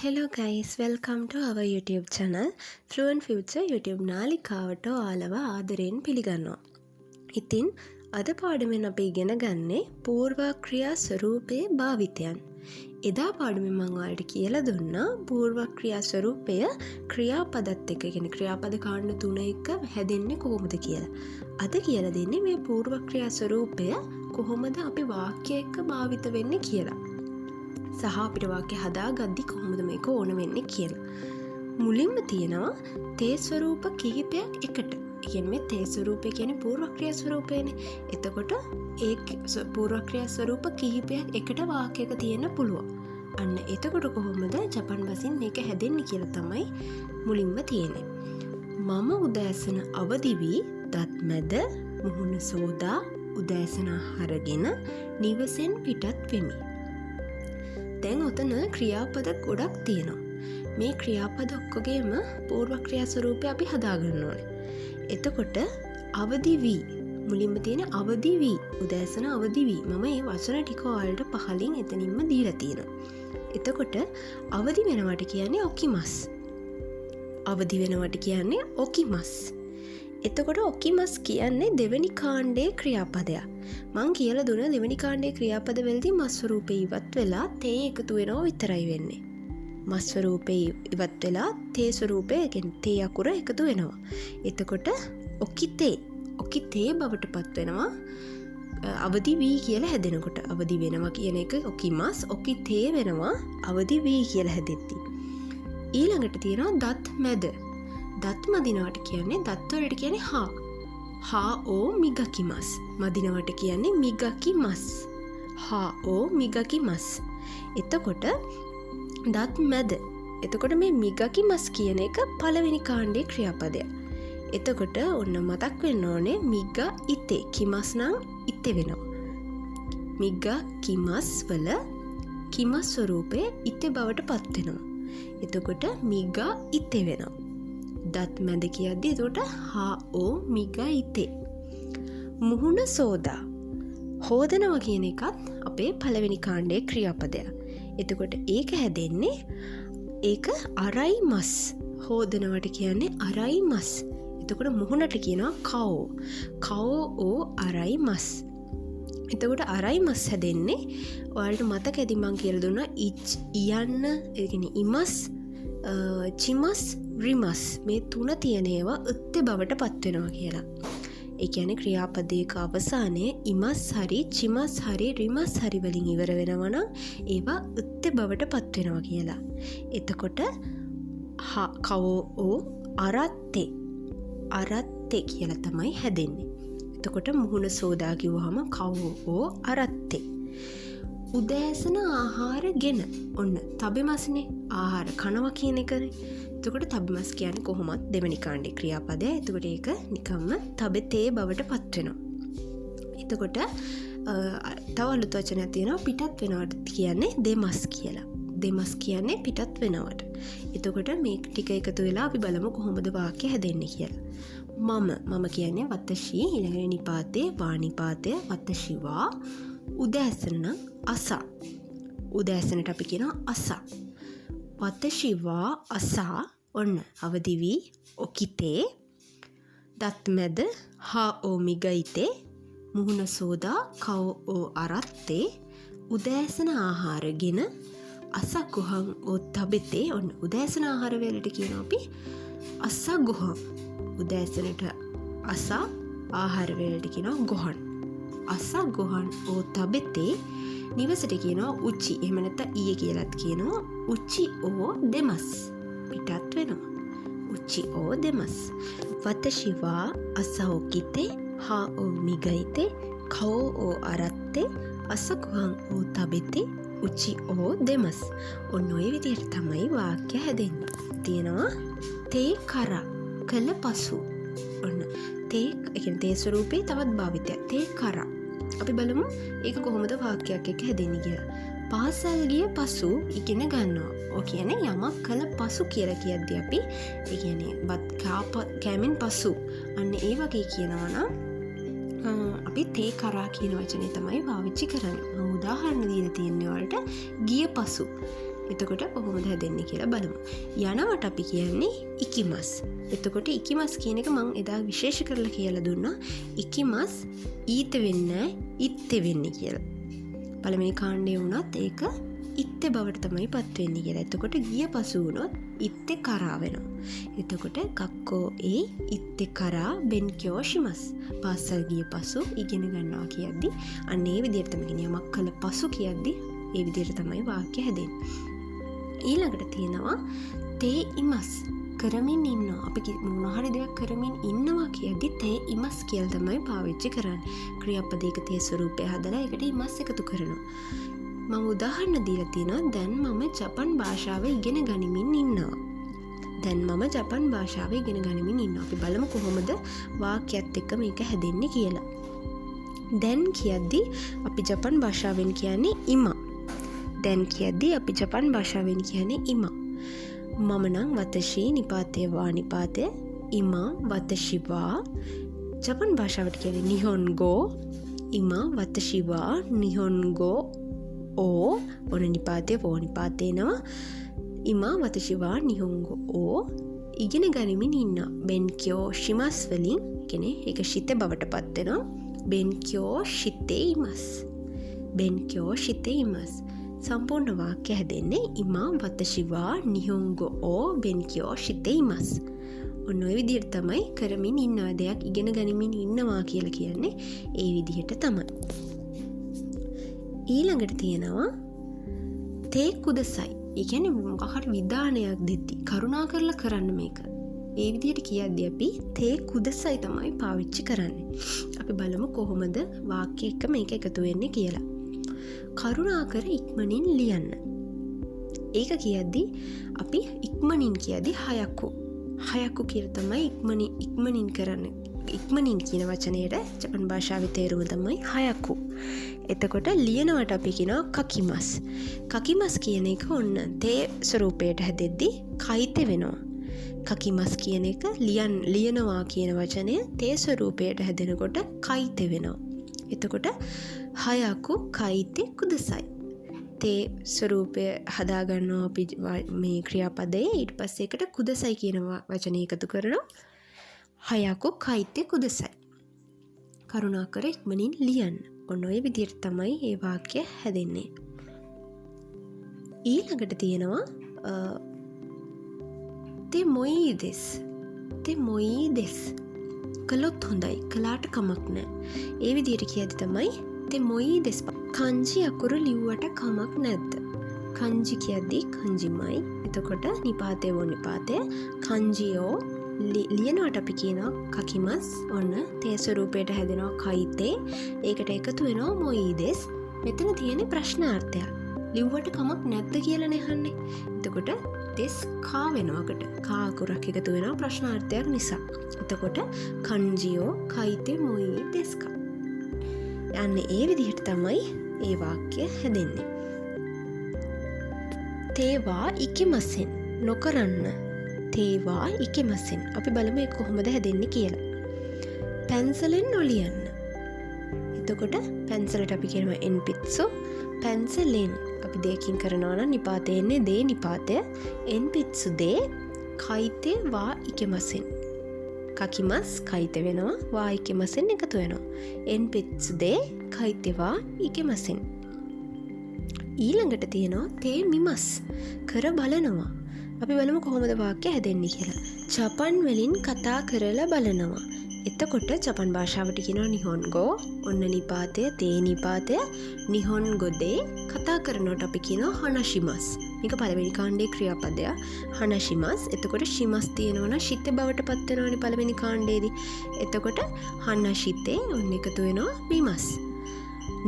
Hello guys, welcome to our YouTube channel. Fluent Future YouTube නාලිකාවට ඔයාලව ආදරයෙන් පිළිගන්නවා. ඉතින් අද පාඩමෙන් අපි ඉගෙන ගන්නේ පූර්වක්‍රියා ස්වරූපයේ භාවිතයන්. එදා පාඩමෙන් මම ඔයාලට කියලා දුන්නා පූර්වක්‍රියා ස්වරූපය ක්‍රියාපදත් එක්ක කියන්නේ ක්‍රියාපද කාණ්ඩ තුන එක්ක හැදෙන්නේ කොහොමද කියලා. අද කියලා දෙන්නේ මේ පූර්වක්‍රියා ස්වරූපය කොහොමද අපි වාක්‍ය එක්ක භාවිත වෙන්නේ කියලා. සහ අපිට වාක්‍ය හදාගද්දි කොහොමද මේක ඕන වෙන්නේ කියලා. මුලින්ම තියෙනවා තේ ස්වරූප කිහිපයක් එකට. කියන්නේ මේ තේ ස්වරූපය කියන්නේ පූර්වක්‍රියා ස්වරූපයනේ. එතකොට ඒ පූර්වක්‍රියා ස්වරූප කිහිපයක් එකට වාක්‍යයක තියෙන්න පුළුවන්. අන්න එතකොට කොහොමද ජපන් භාෂෙන් මේක හැදෙන්නේ කියලා තමයි මුලින්ම තියෙන්නේ. මම උදෑසන අවදි වී දත් මැද මුහුණ සෝදා උදෑසන ආහාරගෙන නිවසෙන් පිටත් වෙමි. දැන් ඔතන ක්‍රියාපද ගොඩක් තියෙනවා. මේ ක්‍රියාපද ඔක්කොගේම පූර්වක්‍රියා ස්වරූපය අපි හදාගන්න ඕනේ. එතකොට අවදි වී මුලින්ම තියෙන අවදි වී උදෑසන අවදි වී මම මේ වචන ටික ඔයාලට පහලින් එතනින්ම දීලා තියෙනවා. එතකොට අවදි වෙනවට කියන්නේ ඔකිමස්. අවදි වෙනවට කියන්නේ ඔකිමස්. එතකොට ඔකිමස් කියන්නේ දෙවෙනි කාණ්ඩයේ ක්‍රියාපදයක්. මං කියලා දුන දෙවෙනි කාණ්ඩයේ ක්‍රියාපද වලදී මස් ස්වරූපේ ඉවත් වෙලා තේ එකතු වෙනවා විතරයි වෙන්නේ. මස් ස්වරූපේ ඉවත් වෙලා තේ ස්වරූපේ කියන්නේ තේ අකුර එකතු වෙනවා. එතකොට ඔකිතේ බවට පත් වෙනවා. අවදි වී කියලා හැදෙනකොට අවදි වෙනවා කියන එක ඔකිමස් ඔකිතේ වෙනවා අවදි වී කියලා හැදෙද්දි. ඊළඟට තියෙනවා දත් මැද. දත් මදිනවට කියන්නේ දත් වලට කියන්නේ හා ඕ මිගකිමස්. මදිනවට කියන්නේ මිගකිමස්. හා ඕ මිගකිමස්. එතකොට දත් මැද. එතකොට මේ මිගකිමස් කියන එක පළවෙනි කාණ්ඩයේ ක්‍රියාපදයක්. එතකොට ඔන්න මතක් වෙන්න ඕනේ මිග ඉතේ. කිමස් නම් ඉතේ වෙනවා. මිග කිමස් වල කිමස් ස්වරූපේ ඉතේ බවට පත් වෙනවා. එතකොට මිග ඉතේ වෙනවා. දත් මැද කියද්දි එතකොට හා ඕ මිග ඉතේ. මුහුණ සෝදා. හෝදනවා කියන එකත් අපේ පළවෙනි කාණ්ඩයේ ක්‍රියාපදයක්. එතකොට ඒක හැදෙන්නේ ඒක අරයි මස්. හෝදනවට කියන්නේ අරයි මස්. එතකොට මුහුණට කියනවා කවෝ. කවෝ ඕ අරයි මස්. එතකොට අරයි මස් හැදෙන්නේ ඔයාලට මතක ඇති මං කියලා දුන්නා ඉයන්න ඒ කියන්නේ ඉමස් චිමස් රිමස් මේ තුන තියෙන ඒවා උත්තේ බවට පත් වෙනවා කියලා. ඒ කියන්නේ ක්‍රියාපදයක අවසානයේ ඉමස් හරි චිමස් හරි රිමස් හරි වලින් ඉවර වෙනවා නම් ඒවා උත්තේ බවට පත් වෙනවා කියලා. එතකොට කවෝ අරත්තේ කියලා තමයි හැදෙන්නේ. එතකොට මුහුණ සෝදා කිව්වහම කවෝ අරත්තේ. උදෑසන ආහාරගෙන ඔන්න තබෙමස්නේ ආහාර කනවා කියන එකනේ. එතකොට තබෙමස් කියන්නේ කොහොමත් දෙවෙනි කාණ්ඩේ ක්‍රියාපදය. එතකොට ඒක නිකම්ම තබෙතේ බවට පත් වෙනවා. එතකොට තව අලුත් වචනයක් තියෙනවා පිටත් වෙනවට කියන්නේ දෙමස් කියලා. දෙමස් කියන්නේ පිටත් වෙනවට. එතකොට මේ ටික එකතු වෙලා අපි බලමු කොහොමද වාක්‍ය හැදෙන්නේ කියලා. මම කියන්නේ වතෂී ඊළඟට නිපාතේ වානිපාතේ වතෂිවා උදෑසන අසා. උදෑසනට අපි කියනවා අසා. වතෂිවා අසා ඔන්න අවදි වී ඔකිතේ දත් මැද හා ඕ මිගයිතේ මුහුණ සෝදා කව ඕ අරත්තේ උදෑසන ආහාරගෙන අසගොහං ඕ තබෙතේ ඔන්න උදෑසන ආහාර වලට කියනවා අපි අසගොහං. උදෑසනට අසා ආහාර වලට කියනවා ගොහන්. අසා ගොහන් ඕ තබෙතේ නිවසට කියනවා උච්චි. එහෙම නැත්නම් ඊයේ කියලාත් කියනවා උච්චි ඕ දෙමස්. පිටත් වෙනවා. උච්චි ඕ දෙමස්. වතෂිවා අසෝකිතේ හා ඕ මිගයිතේ කෝ ඕ අරත්තේ අසකුහං ඕ තබෙතේ උච්චි ඕ දෙමස්. ඔන්න ඔය විදිහට තමයි වාක්‍ය හැදෙන්නේ. තියෙනවා තේ කරා කළ පසු. ඔන්න තේ කියන්නේ තේ ස්වරූපේ තවත් භාවිතයක්. තේ කරා අපි බලමු ඒක කොහොමද වාක්‍යයක් එක්ක හැදෙන්නේ කියලා. පාසල් ගිය පසු ඉගෙන ගන්නවා. ඔය කියන්නේ යමක් කළ පසු කියලා කියද්දී අපි ඒ කියන්නේ කෑමෙන් පසු අන්න ඒ වගේ කියනවා නම් අපි තේ කරා කියන වචනේ තමයි පාවිච්චි කරන්නේ. මම උදාහරණ දීලා තියෙන්නේ වලට ගිය පසු. එතකොට කොහොමද හැදෙන්නේ කියලා බලමු. යනවට අපි කියන්නේ ඉකිමස්. එතකොට ඉකිමස් කියන එක මම එදා විශේෂ කරලා කියලා දුන්නා. ඉකිමස් ඊත වෙන්නේ ඉත්තේ වෙන්නේ කියලා. පළවෙනි කාණ්ඩේ වුණත් ඒක ඉත්තේ බවට තමයි පත් වෙන්නේ කියලා. එතකොට ගිය පසු වුණොත් ඉත්තේ කරා වෙනවා. එතකොට කක්කෝ ඒ ඉත්තේ කරා බෙන්කියෝ ශිමස්. පාසල් ගිය පසු ඉගෙන ගන්නවා කියද්දි අන්න ඒ විදිහට තමයි කියන්නේ යමක් කළ පසු කියද්දි ඒ විදිහට තමයි වාක්‍ය හැදෙන්නේ. ඊළඟට තියෙනවා තේ ඉමස් කරමින් ඉන්නවා. අපි මොන හරි දෙයක් කරමින් ඉන්නවා කියද්දි තේ ඉමස් කියලා තමයි පාවිච්චි කරන්නේ. ක්‍රියාපදයක තේ ස්වරූපය හදලා ඒකට ඉමස් එකතු කරනවා. මම උදාහරණ දීලා තියෙනවා දැන් මම ජපන් භාෂාව ඉගෙන ගනිමින් ඉන්නවා. අපි බලමු කොහොමද වාක්‍යයත් එක්ක මේක හැදෙන්නේ කියලා. දැන් කියද්දි අපි ජපන් භාෂාවෙන් කියන්නේ ඉමා. මම නම් වතෂී නිපාතේ වා නිපාතේ ඉමා වතෂිවා. ජපන් භාෂාවට කියන්නේ නිහොන්ගෝ ඉමා වතෂිවා නිහොන්ගෝ ඕ ඔන නිපාතේ වෝ නිපාතේනවා ඉමා වතෂිවා නිහොන්ගෝ ඕ ඉගෙන ගනිමින් ඉන්නවා. බෙන්කියෝ ශිමස් වලින් කියන්නේ ඒක ශිතේ බවට පත් වෙනවා. බෙන්කියෝ ශිතේ ඉමස්. සම්පූර්ණ වාක්‍ය හැදෙන්නේ ඉමා වතෂිවා නිහොන්ගෝ ඕ බෙන්කියෝ ශිතේ ඉමස්. ඔන්න ඔය විදිහට තමයි කරමින් ඉන්නවා දෙයක් ඉගෙන ගනිමින් ඉන්නවා කියලා කියන්නේ ඒ විදිහට තමයි. ඊළඟට තියෙනවා තේ කුදසයි. ඒ කියන්නේ මොකක් හරි විධානයක් දෙද්දි කරුණා කරලා කරන්න මේක. ඒ විදිහට කියද්දී අපි තේ කුදසයි තමයි පාවිච්චි කරන්නේ. අපි බලමු කොහොමද වාක්‍ය එක මේක එකතු වෙන්නේ කියලා. කරුණාකර ඉක්මනින් ලියන්න. ඒක කියද්දී අපි ඉක්මනින් කියද්දී හයක්කු කියලා තමයි ඉක්මනින් කරන්නේ. ඉක්මනින් කියන වචනයට ජපන් භාෂාවේ තේරුම තමයි හයක්කු. එතකොට ලියනවට අපි කියනවා කකිමස්. කකිමස් කියන එක ඔන්න තේ ස්වරූපයට හැදෙද්දී කයිතේ වෙනවා. කකිමස් කියන එක ලියනවා කියන වචනය තේ ස්වරූපයට හැදෙනකොට කයිතේ වෙනවා. එතකොට හයක්කු කයිතේ කුදසයි. තේ ස්වරූපය හදාගන්නවා අපි මේ ක්‍රියාපදයේ. ඊට පස්සේ ඒකට කුදසයි කියන වචනය එකතු කරනවා. හයක්කු කයිතේ කුදසයි. කරුණාකර ඉක්මනින් ලියන්න. ඔන්න ඔය විදිහට තමයි මේ වාක්‍ය හැදෙන්නේ. ඊළඟට තියෙනවා තේ මොයිදෙස්. කළොත් හොඳයි, කළාට කමක් නැහැ. ඒ විදිහට කියද්දි තමයි තේ මොයිදෙස්. කන්ජි අකුරු ලිව්වට කමක් නැද්ද? කන්ජි කියද්දි කන්ජිමයි. එතකොට නිපාතේ වෝ නිපාතේ කන්ජියෝ ලියනවට අපි කියනවා කකිමස්. ඔන්න තේ ස්වරූපයට හැදෙනවා කයිතේ. ඒකට එකතු වෙනවා මොයිදෙස්. මෙතන තියෙන්නේ ප්‍රශ්නාර්ථයක්. ලිව්වට කමක් නැද්ද කියලා නෙහන්නේ. එතකොට දෙස් කා වෙනවකට. කා අකුරක් එකතු වෙනවා ප්‍රශ්නාර්ථයක් නිසා. එතකොට කන්ජියෝ කයිතේ මොයිදෙස් කා. යන්නේ ඒ විදිහට තමයි ඒ වාක්‍ය හැදෙන්නේ. තේවා ඉකිමසෙන් නොකරන්න. තේවා ඉකිමසෙන්. අපි බලමු ඒක කොහොමද හැදෙන්නේ කියලා. පැන්සලෙන් නොලියන්න. එතකොට පැන්සලට අපි කියනවා එන්පිත්සෝ. පැන්සලෙන් අපි දෙකකින් කරනවා නම් නිපාතේ එන්නේ දේ නිපාතය. එන්පිත්සු දේ කයිතේ වා ඉකිමසෙන්. කකිමස් කයිතේ වෙනවා. වා ඉකිමසෙන් එකතු වෙනවා. එන්පිත්සු දේ කයිතේ වා ඉකිමසෙන්. ඊළඟට තියෙනවා තේ මිමස්. කර බලනවා. අපි බලමු කොහොමද වාක්‍ය හැදෙන්නේ කියලා. ජපන් වලින් කතා කරලා බලනවා. එතකොට ජපන් භාෂාවට කියනවා නිහොන්ගෝ. ඔන්න නිපාතය තේ නිපාතය නිහොන්ගොදේ. කතා කරනකොට අපි කියනවා හනශිමස්. මේක පළවෙනි කාණ්ඩේ ක්‍රියාපදය හනශිමස්. එතකොට ශිමස් තියෙනවනම් ශිතේ බවට පත් වෙනවනේ පළවෙනි කාණ්ඩේදී. එතකොට හනශිතේ ඔන්න එකතු වෙනවා මිමස්.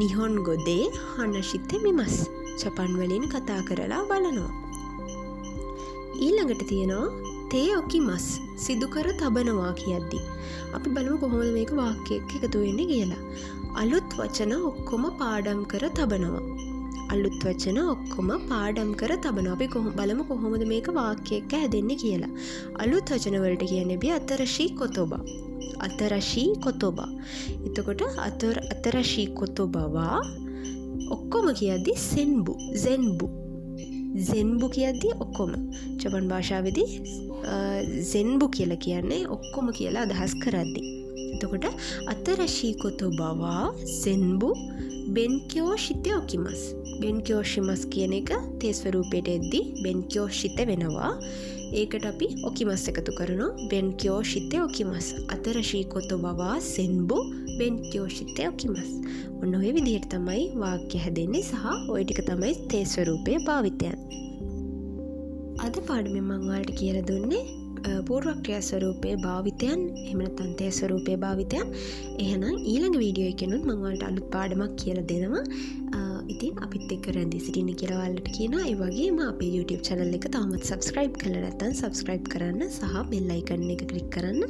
නිහොන්ගොදේ හනශිතේ මිමස්. ජපන් වලින් කතා කරලා බලනවා. ඊළඟට තියෙනවා තේ ඔකිමස්. සිදු කර තබනවා කියද්දි අපි බලමු කොහොමද මේක වාක්‍යයක එකතු වෙන්නේ කියලා. අලුත් වචන ඔක්කොම පාඩම් කර තබනවා. අපි බලමු කොහොමද මේක වාක්‍යයක හැදෙන්නේ කියලා. අලුත් වචන වලට කියන්නේ අපි අතරශී කොතොබා. එතකොට අතරශී කොතොබවා ඔක්කොම කියද්දි සෙන්බු. සෙන්බු කියද්දී ඔක්කොම ජපන් භාෂාවේදී සෙන්බු කියලා කියන්නේ ඔක්කොම කියලා අදහස් කරද්දී. එතකොට අතරශී කොතොබවා සෙන්බු බෙන්කියෝ ශිතේ ඔකිමස්. බෙන්කියෝ ශිමස් කියන එක තේ ස්වරූපයට එද්දී බෙන්කියෝ ශිතේ වෙනවා. ඒකට අපි ඔකිමස් එකතු කරනවා. බෙන්කියෝ ශිතේ ඔකිමස්. අතරශී කොතොබවා සෙන්බු බෙන්කියෝ ශිතේ ඔකිමස්. ඔන්න ඔය විදිහට තමයි වාක්‍ය හැදෙන්නේ සහ ওই ටික තමයි තේ ස්වරූපයේ භාවිතයන්. අද පාඩමෙන් මම ඔයාලට කියලා දුන්නේ පූර්ව ක්‍රියා ස්වරූපයේ භාවිතයන් එහෙම නැත්නම් තේ ස්වරූපයේ භාවිතයන්. එහෙනම් ඊළඟ වීඩියෝ එකෙනුත් මම ඔයාලට අලුත් පාඩමක් කියලා දෙනවා. ඉතින් අපිත් එක්ක රැඳී සිටින්න කියලා ඔයාලට කියනවා. ඒ වගේම අපේ YouTube channel එක තාමත් subscribe කරලා නැත්නම් subscribe කරන්න සහ bell icon එක click කරන්න.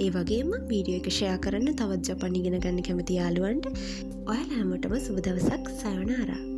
ඒ වගේම වීඩියෝ එක share කරන්න තවත් ජපන් ඉගෙන ගන්න කැමති යාළුවන්ට. ඔයාලා හැමෝටම සුබ දවසක්. සයෝනාරා.